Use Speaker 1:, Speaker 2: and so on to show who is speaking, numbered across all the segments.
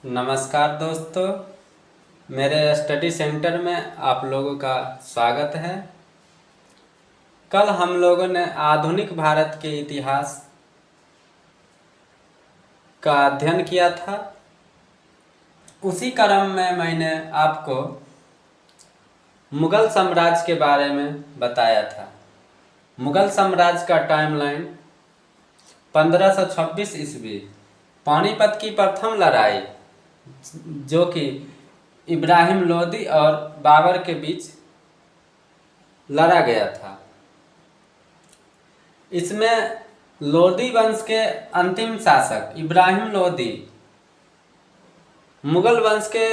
Speaker 1: नमस्कार दोस्तों, मेरे स्टडी सेंटर में आप लोगों का स्वागत है। कल हम लोगों ने आधुनिक भारत के इतिहास का अध्ययन किया था। उसी क्रम में मैंने आपको मुगल साम्राज्य के बारे में बताया था। मुगल साम्राज्य का टाइमलाइन 1526 ईस्वी, पानीपत की प्रथम लड़ाई जो कि इब्राहिम लोदी और बाबर के बीच लड़ा गया था। इसमें लोदी वंश के अंतिम शासक इब्राहिम लोदी मुगल वंश के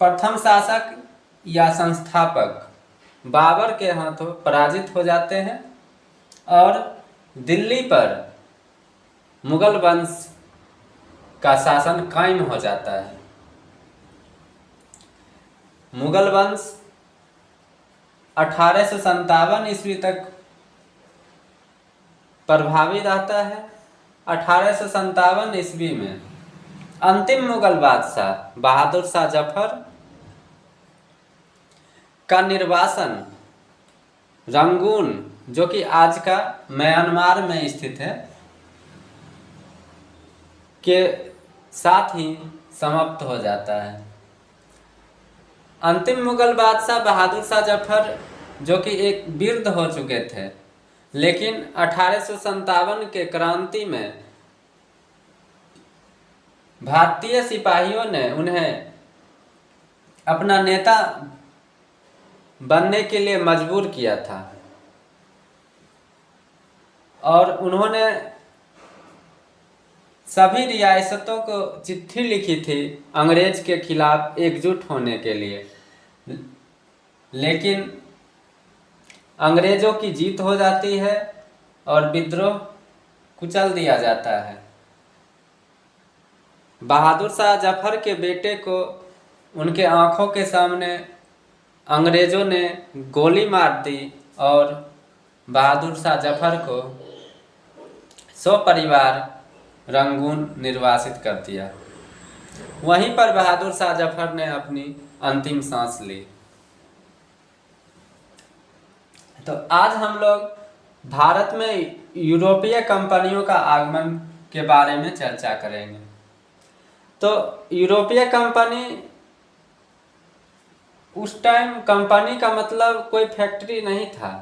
Speaker 1: प्रथम शासक या संस्थापक बाबर के हाथों पराजित हो जाते हैं और दिल्ली पर मुगल वंश का शासन कायम हो जाता है। मुगल वंश 1857 ईस्वी तक प्रभावी रहता है। 1857 ईस्वी में अंतिम मुगल बादशाह बहादुर शाह जफर का निर्वासन रंगून, जो कि आज का म्यांमार में स्थित है, के साथ ही समाप्त हो जाता है। अंतिम मुगल बादशाह बहादुर शाह जफर जो कि एक वृद्ध हो चुके थे, लेकिन 1857 के क्रांति में भारतीय सिपाहियों ने उन्हें अपना नेता बनने के लिए मजबूर किया था और उन्होंने सभी रियासतों को चिट्ठी लिखी थी अंग्रेज के खिलाफ एकजुट होने के लिए, लेकिन अंग्रेजों की जीत हो जाती है और विद्रोह कुचल दिया जाता है। बहादुर शाह जफर के बेटे को उनके आंखों के सामने अंग्रेजों ने गोली मार दी और बहादुर शाह जफर को सपरिवार रंगून निर्वासित कर दिया। वहीं पर बहादुर शाह जफर ने अपनी अंतिम सांस ली। तो आज हम लोग भारत में यूरोपीय कंपनियों का आगमन के बारे में चर्चा करेंगे। तो यूरोपीय कंपनी, उस टाइम कंपनी का मतलब कोई फैक्ट्री नहीं था।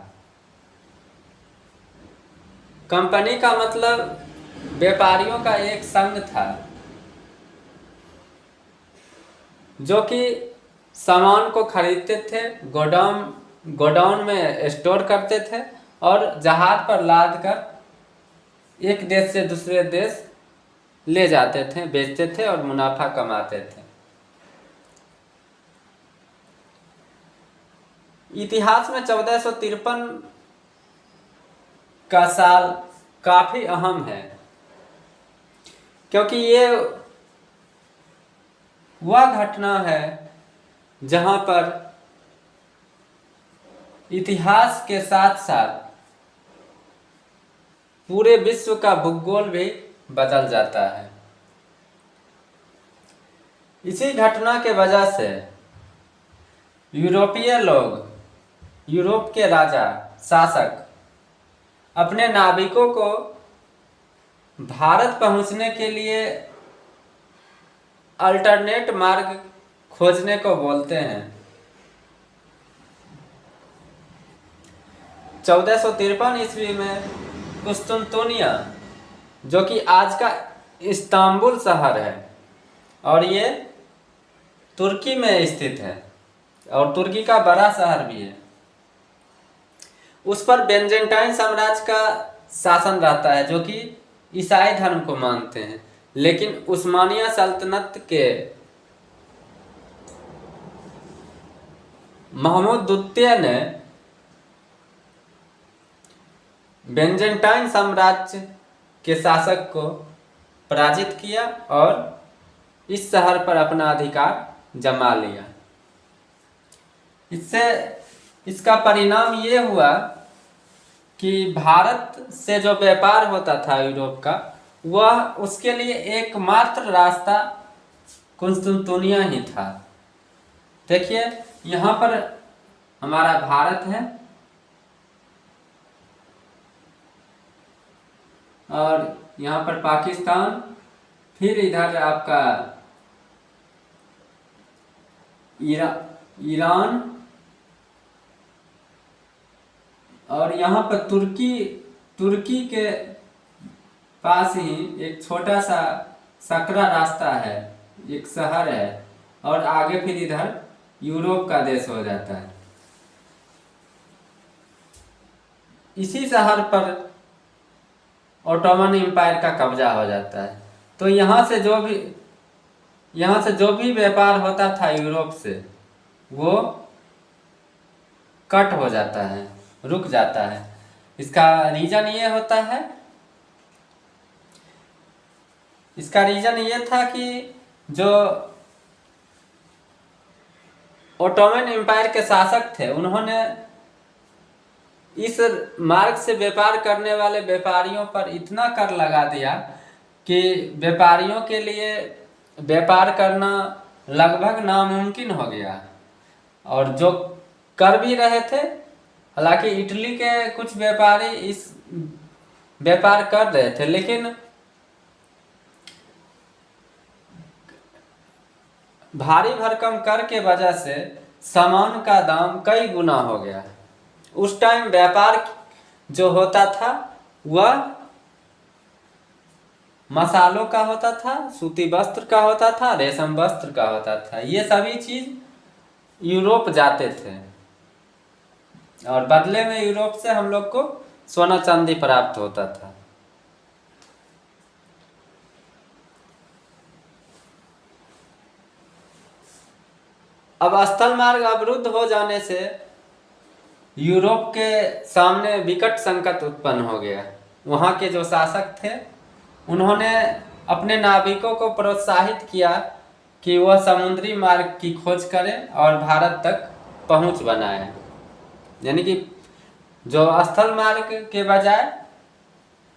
Speaker 1: कंपनी का मतलब व्यापारियों का एक संघ था जो कि सामान को खरीदते थे, गोडाउन में स्टोर करते थे और जहाज पर लाद कर एक देश से दूसरे देश ले जाते थे, बेचते थे और मुनाफा कमाते थे। इतिहास में 1453 का साल काफी अहम है, क्योंकि ये वह घटना है जहां पर इतिहास के साथ साथ पूरे विश्व का भूगोल भी बदल जाता है। इसी घटना के वजह से यूरोपीय लोग, यूरोप के राजा शासक अपने नाविकों को भारत पहुंचने के लिए अल्टरनेट मार्ग खोजने को बोलते हैं। 1453 ईस्वी में कुस्तुनतुनिया, जो कि आज का इस्तांबुल शहर है और ये तुर्की में स्थित है और तुर्की का बड़ा शहर भी है, उस पर बेंजेंटाइन साम्राज्य का शासन रहता है जो कि ईसाई धर्म को मानते हैं। लेकिन उस्मानिया सल्तनत के महमूद द्वितीय ने बेंजेंटाइन साम्राज्य के शासक को पराजित किया और इस शहर पर अपना अधिकार जमा लिया। इसका परिणाम ये हुआ कि भारत से जो व्यापार होता था यूरोप का, वह उसके लिए एकमात्र रास्ता कुस्तुनतुनिया ही था। देखिए यहाँ पर हमारा भारत है और यहाँ पर पाकिस्तान, फिर इधर आपका ईरान और यहाँ पर तुर्की के पास ही एक छोटा सा सकरा रास्ता है, एक शहर है, और आगे फिर इधर यूरोप का देश हो जाता है। इसी शहर पर ओटोमन एम्पायर का कब्जा हो जाता है। तो यहाँ से जो भी व्यापार होता था यूरोप से, वो कट हो जाता है, रुक जाता है। इसका रीजन ये था कि जो ओटोमन एम्पायर के शासक थे, उन्होंने इस मार्ग से व्यापार करने वाले व्यापारियों पर इतना कर लगा दिया कि व्यापारियों के लिए व्यापार करना लगभग नामुमकिन हो गया। और जो कर भी रहे थे, हालांकि इटली के कुछ व्यापारी इस व्यापार कर रहे थे, लेकिन भारी भरकम कर के वजह से सामान का दाम कई गुना हो गया। उस टाइम व्यापार जो होता था वह मसालों का होता था, सूती वस्त्र का होता था, रेशम वस्त्र का होता था। ये सभी चीज यूरोप जाते थे और बदले में यूरोप से हम लोग को सोना चांदी प्राप्त होता था। अब स्थल मार्ग अवरुद्ध हो जाने से यूरोप के सामने विकट संकट उत्पन्न हो गया। वहाँ के जो शासक थे, उन्होंने अपने नाविकों को प्रोत्साहित किया कि वह समुद्री मार्ग की खोज करें और भारत तक पहुँच बनाएं। यानी कि जो स्थल मार्ग के बजाय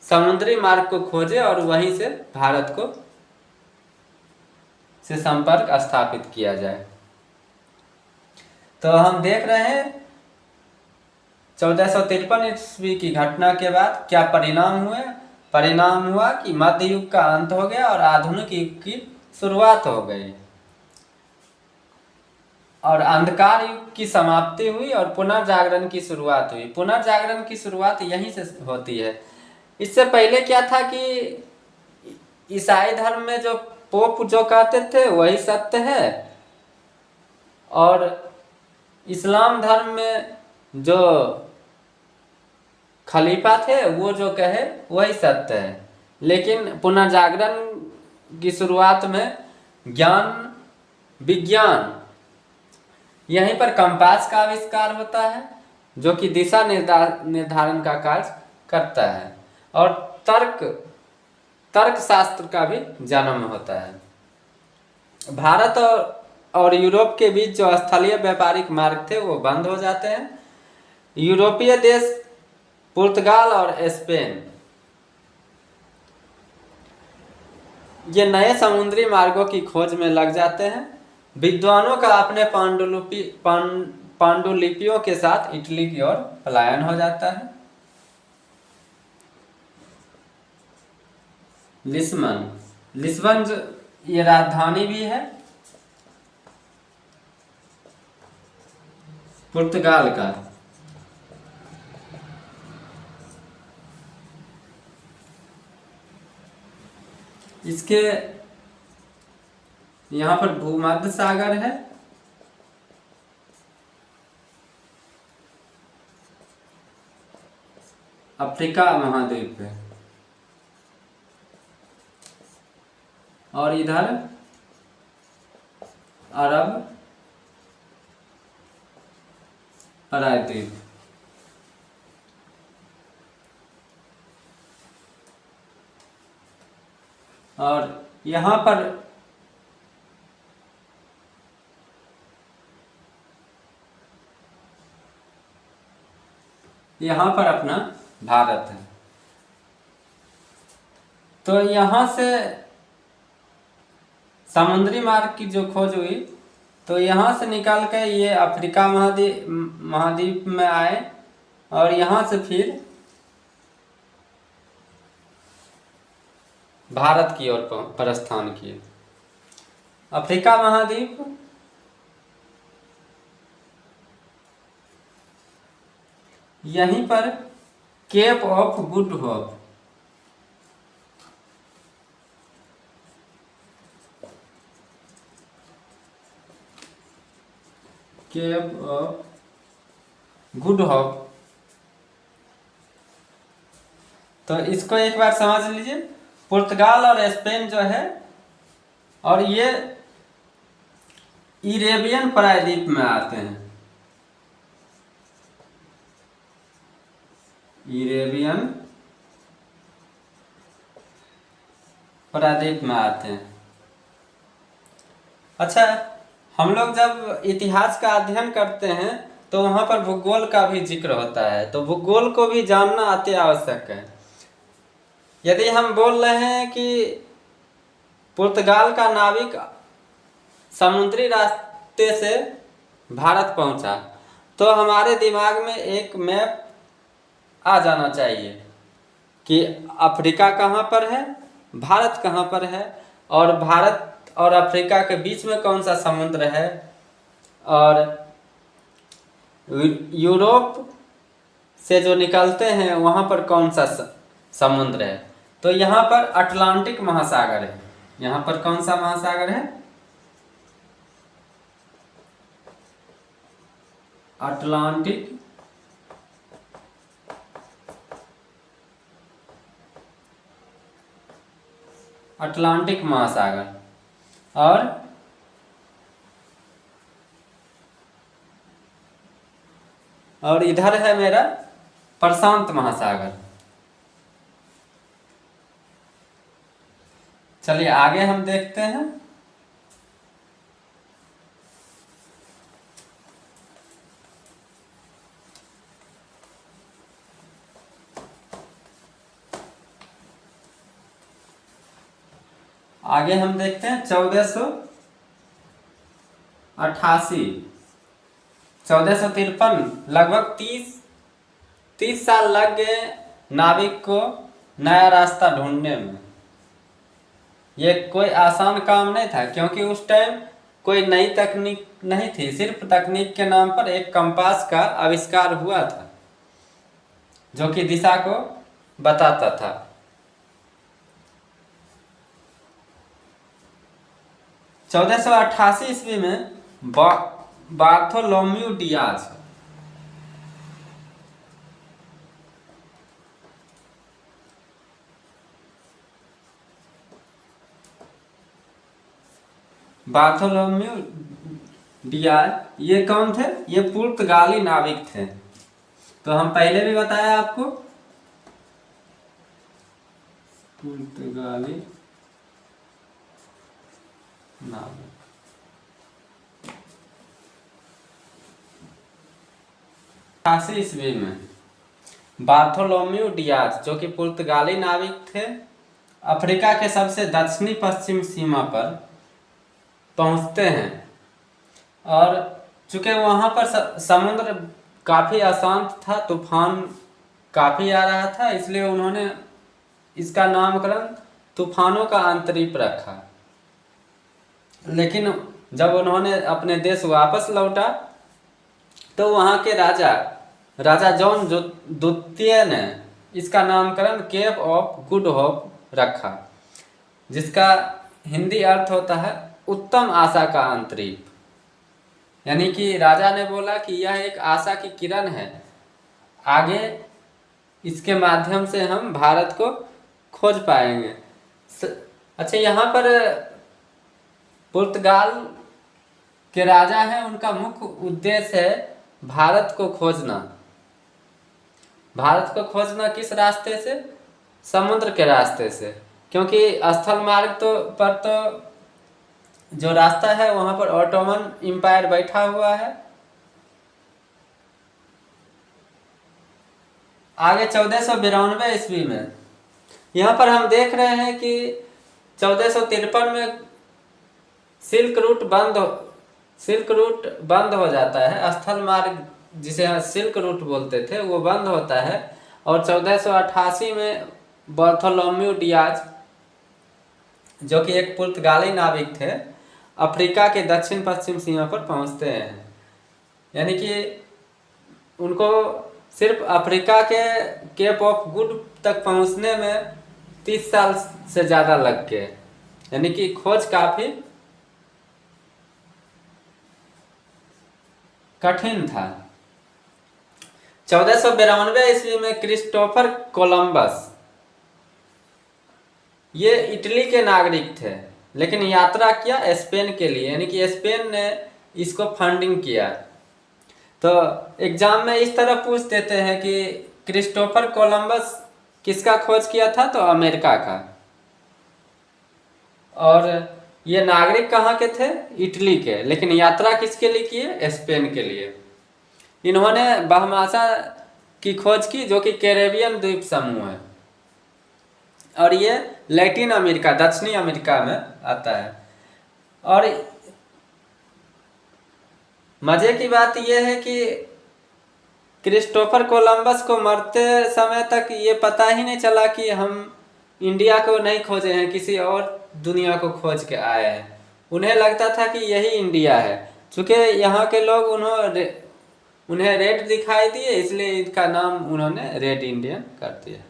Speaker 1: समुद्री मार्ग को खोजे और वहीं से भारत को से संपर्क स्थापित किया जाए। तो हम देख रहे हैं 1453 ईस्वी की घटना के बाद क्या परिणाम हुआ कि मध्य युग का अंत हो गया और आधुनिक युग की शुरुआत हो गई, और अंधकार युग की समाप्ति हुई और पुनर्जागरण की शुरुआत हुई। पुनर्जागरण की शुरुआत यहीं से होती है। इससे पहले क्या था कि ईसाई धर्म में जो पोप जो कहते थे वही सत्य है, और इस्लाम धर्म में जो खलीफा थे वो जो कहे वही सत्य है। लेकिन पुनर्जागरण की शुरुआत में विज्ञान यहीं पर कंपास का आविष्कार होता है, जो कि दिशा निर्धारण का कार्य करता है, और तर्क शास्त्र का भी जन्म होता है। भारत और यूरोप के बीच जो स्थलीय व्यापारिक मार्ग थे वो बंद हो जाते हैं। यूरोपीय देश पुर्तगाल और स्पेन ये नए समुद्री मार्गों की खोज में लग जाते हैं। विद्वानों का अपने पांडुलिपियों के साथ इटली की ओर पलायन हो जाता है। लिस्बन ये राजधानी भी है पुर्तगाल का। इसके यहाँ पर भूमध्य सागर है, अफ्रीका महाद्वीप है, और इधर अरब प्रायद्वीप। और यहाँ पर अपना भारत है। तो यहाँ से समुद्री मार्ग की जो खोज हुई, तो यहाँ से निकल कर ये अफ्रीका महाद्वीप में आए और यहाँ से फिर भारत की ओर प्रस्थान किए। अफ्रीका महाद्वीप यहीं पर Cape of Good Hope, Cape of Good Hope, तो इसको एक बार समझ लीजिए। पुर्तगाल और स्पेन जो है, और ये इरेबियन प्रायद्वीप में आते हैं, इरेबियन प्रायद्वीप में आते हैं। अच्छा, हम लोग जब इतिहास का अध्ययन करते हैं तो वहाँ पर भूगोल का भी जिक्र होता है, तो भूगोल को भी जानना अति आवश्यक है। यदि हम बोल रहे हैं कि पुर्तगाल का नाविक समुद्री रास्ते से भारत पहुंचा, तो हमारे दिमाग में एक मैप आ जाना चाहिए कि अफ्रीका कहाँ पर है, भारत कहाँ पर है, और भारत और अफ्रीका के बीच में कौन सा समुद्र है, और यूरोप से जो निकलते हैं वहाँ पर कौन सा समुद्र है। तो यहाँ पर अटलांटिक महासागर है। यहाँ पर कौन सा महासागर है? अटलांटिक महासागर, और इधर है मेरा प्रशांत महासागर। चलिए आगे हम देखते हैं। आगे हम देखते हैं 1453, लगभग 30 साल लग गए नाविक को नया रास्ता ढूंढने में। ये कोई आसान काम नहीं था, क्योंकि उस टाइम कोई नई तकनीक नहीं थी। सिर्फ तकनीक के नाम पर एक कंपास का आविष्कार हुआ था जो कि दिशा को बताता था। 1488 ईस्वी में बार्थोलोम्यू डियाज ये कौन थे? ये पुर्तगाली नाविक थे। तो हम पहले भी बताया आपको, पुर्तगाली नाविक। ईस्वी में बार्थोलोम्यू डियाज, जो कि पुर्तगाली नाविक थे, अफ्रीका के सबसे दक्षिणी पश्चिम सीमा पर पहुंचते हैं। और चूंकि वहाँ पर समुद्र काफ़ी अशांत था, तूफान काफ़ी आ रहा था, इसलिए उन्होंने इसका नामकरण तूफानों का अंतरीप रखा। लेकिन जब उन्होंने अपने देश वापस लौटा तो वहाँ के राजा जॉन द्वितीय ने इसका नामकरण केप ऑफ गुड होप रखा, जिसका हिंदी अर्थ होता है उत्तम आशा का अंतरीप। यानी कि राजा ने बोला कि यह एक आशा की किरण है, आगे इसके माध्यम से हम भारत को खोज पाएंगे। अच्छा, यहाँ पर पुर्तगाल के राजा हैं, उनका मुख्य उद्देश्य है भारत को खोजना। भारत को खोजना किस रास्ते से? समुद्र के रास्ते से, क्योंकि स्थल मार्ग पर जो रास्ता है वहाँ पर ऑटोमन एम्पायर बैठा हुआ है। आगे 1492 ईस्वी में यहाँ पर हम देख रहे हैं कि 1453 में सिल्क रूट बंद हो जाता है, स्थल मार्ग जिसे सिल्क रूट बोलते थे वो बंद होता है। और 1488 में बार्थोलोम्यू डियाज, जो कि एक पुर्तगाली नाविक थे, अफ्रीका के दक्षिण पश्चिम सीमा पर पहुंचते हैं। यानी कि उनको सिर्फ अफ्रीका के केप ऑफ गुड तक पहुंचने में 30 साल से ज़्यादा लग गए। यानी कि खोज काफ़ी कठिन था। 1492 ईस्वी में क्रिस्टोफर कोलंबस, ये इटली के नागरिक थे लेकिन यात्रा किया स्पेन के लिए, यानी कि स्पेन ने इसको फंडिंग किया। तो एग्जाम में इस तरह पूछ देते हैं कि क्रिस्टोफर कोलंबस किसका खोज किया था, तो अमेरिका का। और ये नागरिक कहाँ के थे, इटली के, लेकिन यात्रा किसके लिए किए, स्पेन के लिए। इन्होंने बहमासा की खोज की जो कि कैरेबियन द्वीप समूह है, और ये लैटिन अमेरिका, दक्षिणी अमेरिका में आता है। और मजे की बात यह है कि क्रिस्टोफर कोलंबस को मरते समय तक ये पता ही नहीं चला कि हम इंडिया को नहीं खोजे हैं, किसी और दुनिया को खोज के आए हैं। उन्हें लगता था कि यही इंडिया है। चूँकि यहाँ के लोग उन्हें रेड दिखाई दिए, इसलिए इनका नाम उन्होंने रेड इंडियन कर दिया।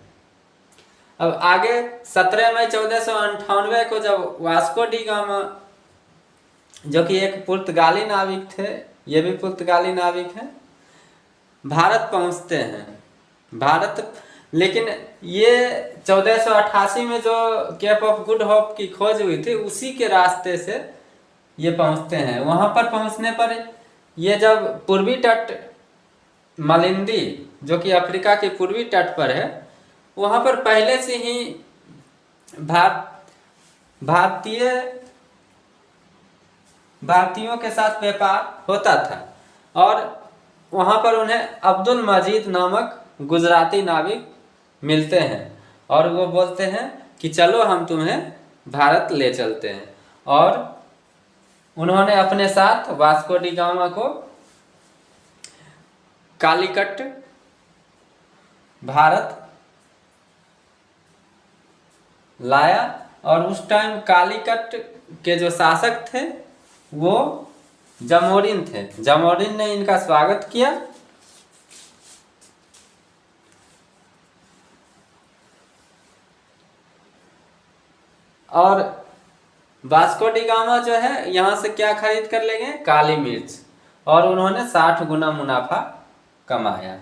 Speaker 1: अब आगे 17 मई 1498 को जब वास्को डी गामा, जो कि एक पुर्तगाली नाविक थे, ये भी पुर्तगाली नाविक हैं, भारत पहुंचते हैं। लेकिन ये 1488 में जो केप ऑफ गुड होप की खोज हुई थी उसी के रास्ते से ये पहुंचते हैं। वहां पर पहुंचने पर ये जब पूर्वी तट मलिंदी, जो कि अफ्रीका के पूर्वी तट पर है, वहां पर पहले से ही भारतीयों के साथ व्यापार होता था। और वहां पर उन्हें अब्दुल मजीद नामक गुजराती नाविक मिलते हैं और वो बोलते हैं कि चलो हम तुम्हें भारत ले चलते हैं। और उन्होंने अपने साथ वास्को डी गामा को कालीकट, भारत लाया। और उस टाइम कालीकट के जो शासक थे वो जमोरिन थे। जमोरिन ने इनका स्वागत किया और वास्को डी गामा जो है यहाँ से क्या खरीद कर ले गए, काली मिर्च, और उन्होंने 60 गुना मुनाफा कमाया।